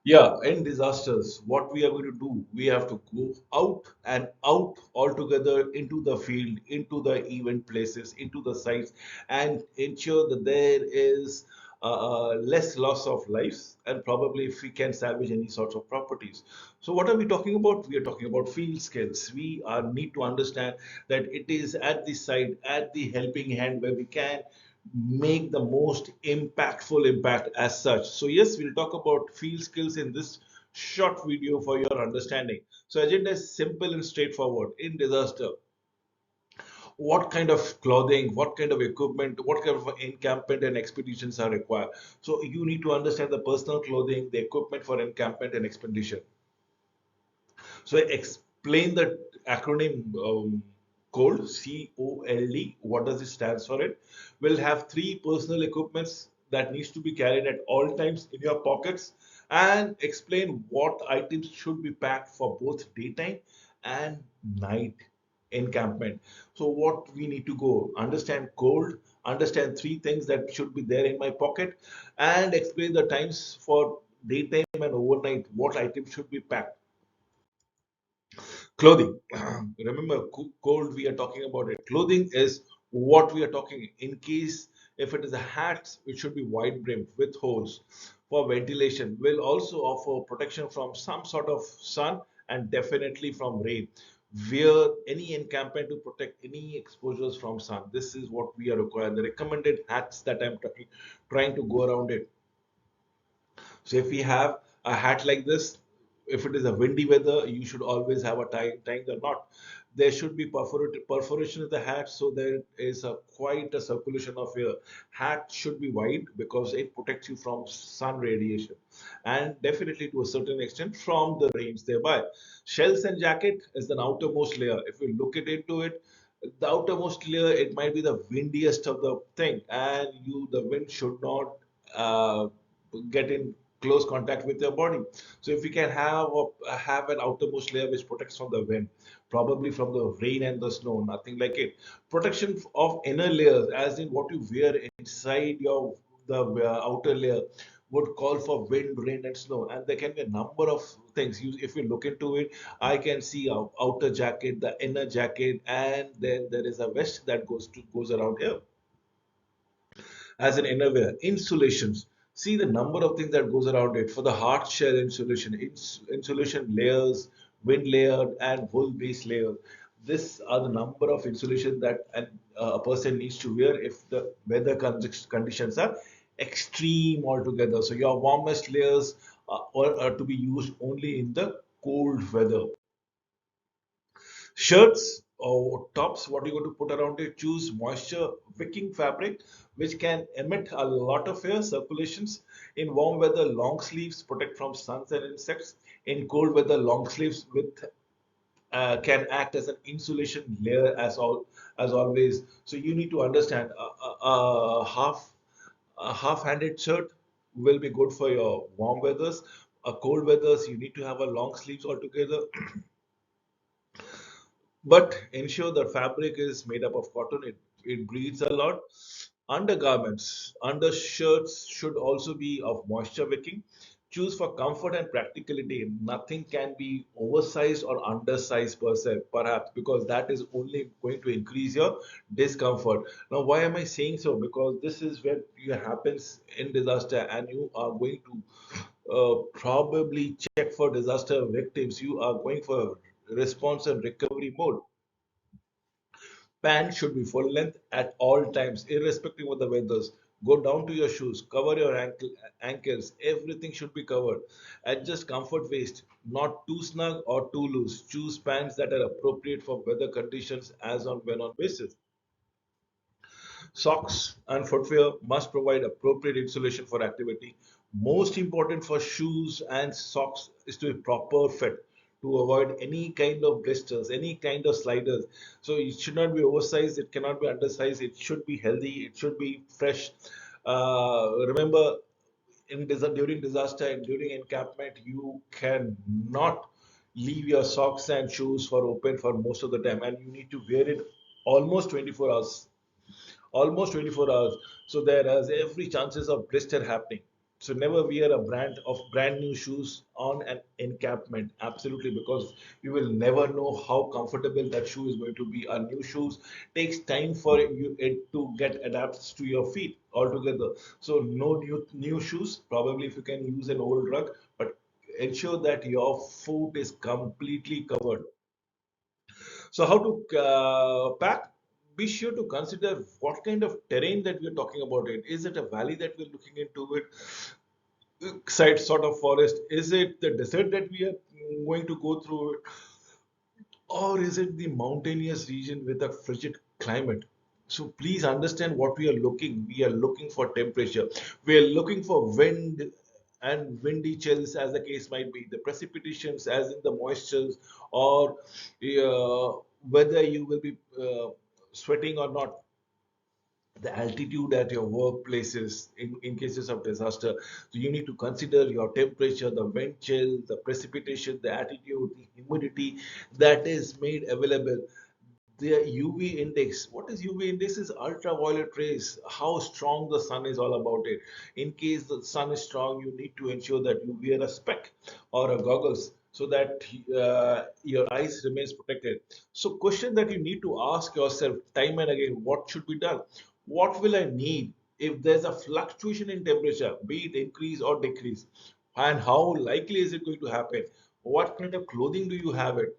Yeah, in disasters, what we are going to do, we have to go out and out altogether into the field, into the event places, into the sites, and ensure that there is less loss of lives, and probably if we can salvage any sorts of properties. So, what are we talking about? We are talking about field skills. We are need to understand that it is at the site, at the helping hand, where we can make the most impactful impact as such. So yes, we'll talk about field skills in this short video for your understanding. So agenda is simple and straightforward. In disaster, what kind of clothing, what kind of equipment, what kind of encampment and expeditions are required. So you need to understand the personal clothing, the equipment for encampment and expedition. So explain the acronym COLD, COLD. What does it stands for? It will have three personal equipments that needs to be carried at all times in your pockets, and explain what items should be packed for both daytime and night encampment. So what we need to go understand cold, understand three things that should be there in my pocket, and explain the times for daytime and overnight what items should be packed. Clothing. Remember, cold, we are talking about it. Clothing is what we are talking. In case if it is a hat, it should be wide brim with holes for ventilation. Will also offer protection from some sort of sun and definitely from rain. Wear any encampment to protect any exposures from sun. This is what we are required. The recommended hats that I'm trying to go around it. So if we have a hat like this, if it is a windy weather, you should always have a tying the knot. There should be perforation in the hat, so there is a quite a circulation of air. Hat should be wide because it protects you from sun radiation, and definitely to a certain extent from the rains thereby. Shells and jacket is the outermost layer. If we look it into it, the outermost layer, it might be the windiest of the thing, and the wind should not uh, get in close contact with your body. So if we can have an outermost layer which protects from the wind, probably from the rain and the snow, nothing like it. Protection of inner layers, as in what you wear inside your the outer layer, would call for wind, rain, and snow. And there can be a number of things. If you look into it, I can see a outer jacket, the inner jacket, and then there is a vest that goes around here as an innerwear. Insulations. See the number of things that goes around it. For the hard shell insulation, insulation layers, wind layer, and wool base layer. This are the number of insulation that a person needs to wear if the weather conditions are extreme altogether. So your warmest layers are to be used only in the cold weather. Shirts or tops, what you're going to put around it, choose moisture wicking fabric which can emit a lot of air circulations. In warm weather, long sleeves protect from suns and insects. In cold weather, long sleeves with can act as an insulation layer as always. So you need to understand a half-handed shirt will be good for your warm weathers. A cold weathers, you need to have a long sleeves altogether. But ensure the fabric is made up of cotton. It breathes a lot. Undergarments, undershirts should also be of moisture wicking. Choose for comfort and practicality. Nothing can be oversized or undersized per se, perhaps, because that is only going to increase your discomfort. Now, why am I saying so? Because this is where it happens in disaster, and you are going to probably check for disaster victims. You are going for response and recovery mode. Pants should be full length at all times, irrespective of the weathers. Go down to your shoes, cover your ankles, everything should be covered. Adjust comfort waist, not too snug or too loose. Choose pants that are appropriate for weather conditions as on when on basis. Socks and footwear must provide appropriate insulation for activity. Most important for shoes and socks is to be proper fit to avoid any kind of blisters, any kind of sliders. So it should not be oversized, it cannot be undersized, it should be healthy, it should be fresh. Remember, during disaster and during encampment, you cannot leave your socks and shoes for open for most of the time, and you need to wear it almost 24 hours, almost 24 hours. So there is every chances of blister happening. So never wear a brand new shoes on an encampment, absolutely, because you will never know how comfortable that shoe is going to be. A new shoes takes time for it to get adapted to your feet altogether. So no new shoes, probably if you can use an old rug, but ensure that your foot is completely covered. So, how to pack? Be sure to consider what kind of terrain that we're talking about. It is it a valley that we're looking into it, side sort of forest? Is it the desert that we are going to go through it, or is it the mountainous region with a frigid climate? So please understand what we are looking. We are looking for temperature. We are looking for wind and windy chills, as the case might be. The precipitations, as in the moistures, or whether you will be sweating or not, the altitude at your workplaces in cases of disaster. So you need to consider your temperature, the wind chill, the precipitation, the altitude, the humidity that is made available. The UV index. What is UV index? Is ultraviolet rays. How strong the sun is, all about it. In case the sun is strong, you need to ensure that you wear a spec or a goggles so that your eyes remains protected. So question that you need to ask yourself time and again, what should be done? What will I need if there's a fluctuation in temperature, be it increase or decrease? And how likely is it going to happen? What kind of clothing do you have it?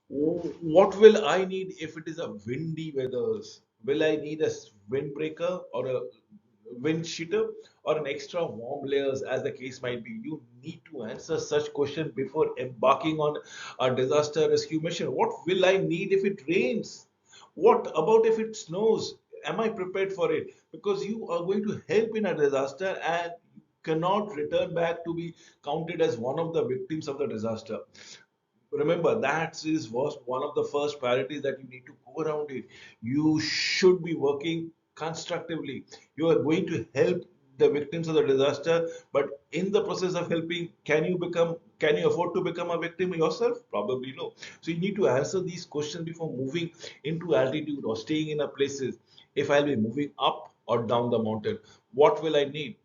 What will I need if it is a windy weathers? Will I need a windbreaker or a wind cheater or an extra warm layers, as the case might be? You need to answer such question before embarking on a disaster rescue mission. What will I need if it rains? What about if it snows? Am I prepared for it? Because you are going to help in a disaster and you cannot return back to be counted as one of the victims of the disaster. Remember, that is was one of the first priorities that you need to go around it. You should be working constructively. You are going to help the victims of the disaster, but in the process of helping, can you afford to become a victim yourself? Probably no. So you need to answer these questions before moving into altitude or staying in a places. If I'll be moving up or down the mountain, what will I need?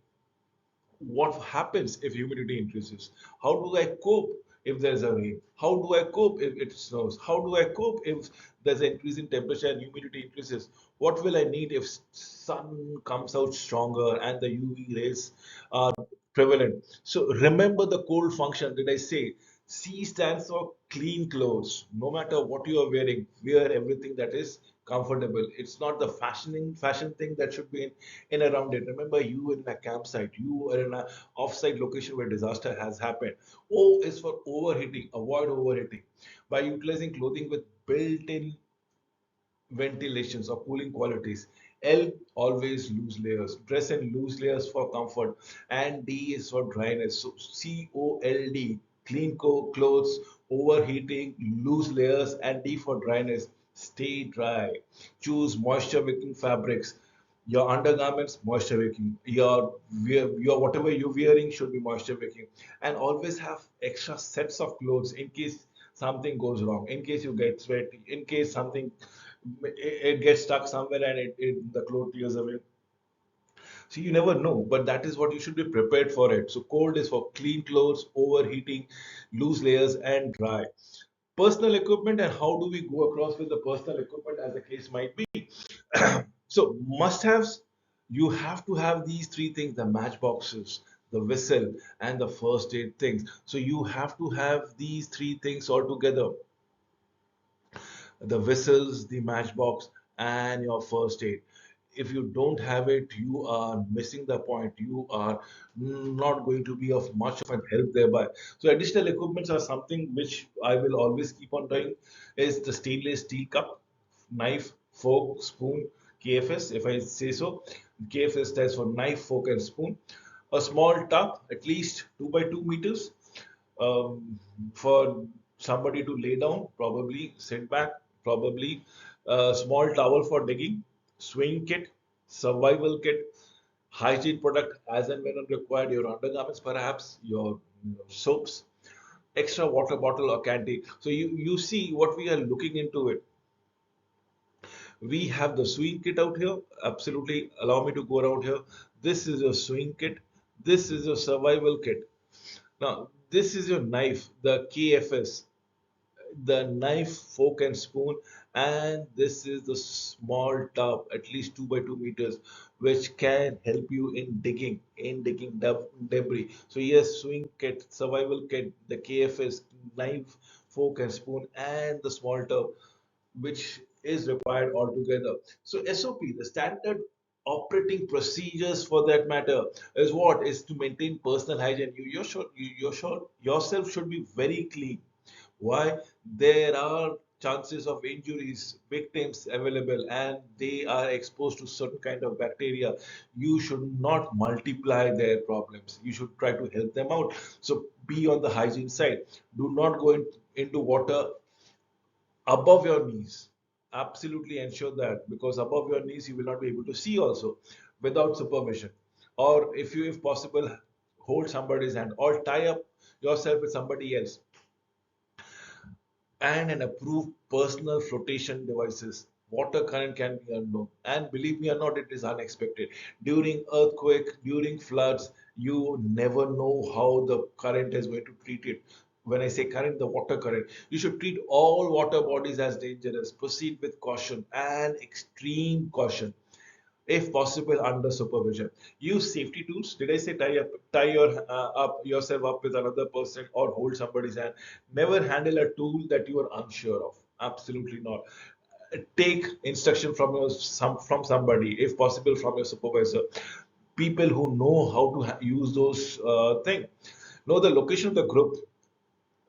What happens if humidity increases? How do I cope if there's a rain? How do I cope if it snows? How do I cope if there's an increase in temperature and humidity increases? What will I need if sun comes out stronger and the UV rays are prevalent? So remember the cold function. Did I say C stands for clean clothes? No matter what you are wearing, wear everything that is comfortable. It's not the fashion thing that should be in around it. Remember, you in a campsite, you are in a off-site location where disaster has happened. O is for overheating. Avoid overheating by utilizing clothing with built-in ventilations or cooling qualities. L, always loose layers. Dress in loose layers for comfort. And D is for dryness. So COLD, clean clothes, overheating, loose layers, and D for dryness. Stay dry. Choose moisture wicking fabrics. Your undergarments moisture wicking. Your whatever you're wearing should be moisture wicking. And always have extra sets of clothes in case something goes wrong, in case you get sweaty, in case something it gets stuck somewhere and the cloth tears away. So you never know, but that is what you should be prepared for it. So cold is for clean clothes, overheating, loose layers, and dry. Personal equipment, and how do we go across with the personal equipment, as the case might be. So must-haves, you have to have these three things: the matchboxes, the whistle, and the first aid things. So you have to have these three things all together: the whistles, the matchbox, and your first aid. If you don't have it, you are missing the point. You are not going to be of much of an help thereby. So additional equipments are something which I will always keep on doing. Is the stainless steel cup, knife, fork, spoon, KFS, if I say so. KFS stands for knife, fork, and spoon. A small tub, at least 2 by 2 meters, um, for somebody to lay down, probably sit back, probably a small towel for digging, swing kit, survival kit, hygiene product as and when required, your undergarments, perhaps your soaps, extra water bottle or canteen. So you see what we are looking into it. We have the swing kit out here. Absolutely, allow me to go around here. This is your swing kit. This is your survival kit. Now, this is your knife, the KFS, the knife, fork, and spoon, and this is the small tub, at least 2 by 2 meters, which can help you in digging debris. So yes, swing kit, survival kit, the KFS, knife, fork, and spoon, and the small tub, which is required altogether. So SOP, the standard operating procedures for that matter, is what is to maintain personal hygiene. Yourself should be very clean. Why? There are chances of injuries, victims available, and they are exposed to certain kind of bacteria. You should not multiply their problems. You should try to help them out. So be on the hygiene side. Do not go into water above your knees. Absolutely ensure that, because above your knees you will not be able to see also without supervision. Or if you, if possible, hold somebody's hand or tie up yourself with somebody else, and an approved personal flotation devices. Water current can be unknown, and believe me or not, it is unexpected. During earthquake, during floods, you never know how the current is going to treat it. When I say current, the water current, you should treat all water bodies as dangerous. Proceed with caution and extreme caution, if possible under supervision. Use safety tools. Did I say tie up yourself up with another person or hold somebody's hand? Never handle a tool that you are unsure of. Absolutely not. Take instruction from from somebody, if possible from your supervisor. People who know how to use those things. Know the location of the group,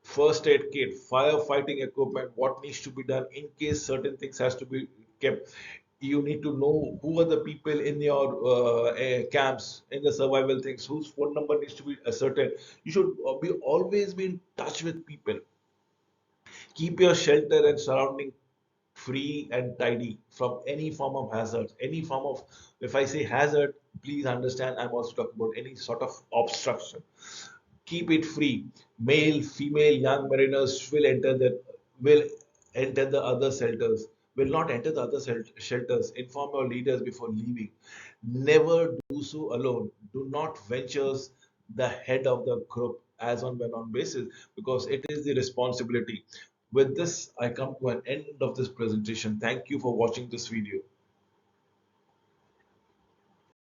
first aid kit, firefighting equipment, what needs to be done in case certain things has to be kept. You need to know who are the people in your camps, in the survival things, whose phone number needs to be ascertained. You should be always be in touch with people. Keep your shelter and surrounding free and tidy from any form of hazard, any form of, if I say hazard, please understand I'm also talking about any sort of obstruction. Keep it free. Male, female, young mariners will enter the other shelters. Will not enter the other shelters. Inform your leaders before leaving. Never do so alone. Do not venture the head of the group as on when on basis, because it is the responsibility. With this, I come to an end of this presentation. Thank you for watching this video.